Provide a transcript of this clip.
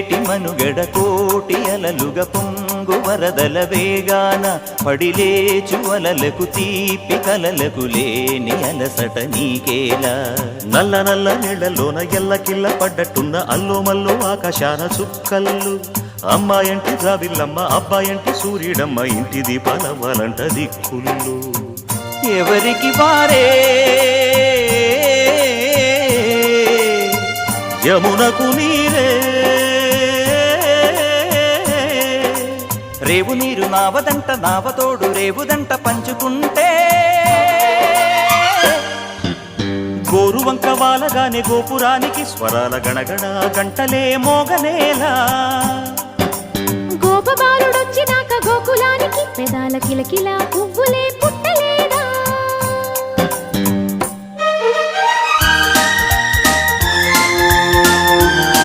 ఏటి మనుగడ కోటి అలలుగ పొంగు వరదల వేగాన పడిలేచు అలలకు తీపి కలలకు లేని అలసట నీకేలా నల్ల నల్ల నీళ్లలోన ఎల్లకిల్ల పడ్డట్టున్న అల్లో మల్లో ఆకాశాన చుక్కల్లు అమ్మాయంటి జాబిల్లమ్మ అబ్బాయంటి సూర్యుడమ్మ ఇంటి దీపాలవ్వాలంట దిక్కుళ్ళు ఎవరికి వారే యమునకు నీరే రేవు నీరు నావదంట నావతోడు రేవుదంట పంచుకుంటే గోరువంక వాలగానే గోపురానికి స్వరాల గణగణ గంటలే మోగనేలా గోపబాలుడొచ్చినాక గోకులానికి పెదాల కిలకిల పువ్వులే పుట్ట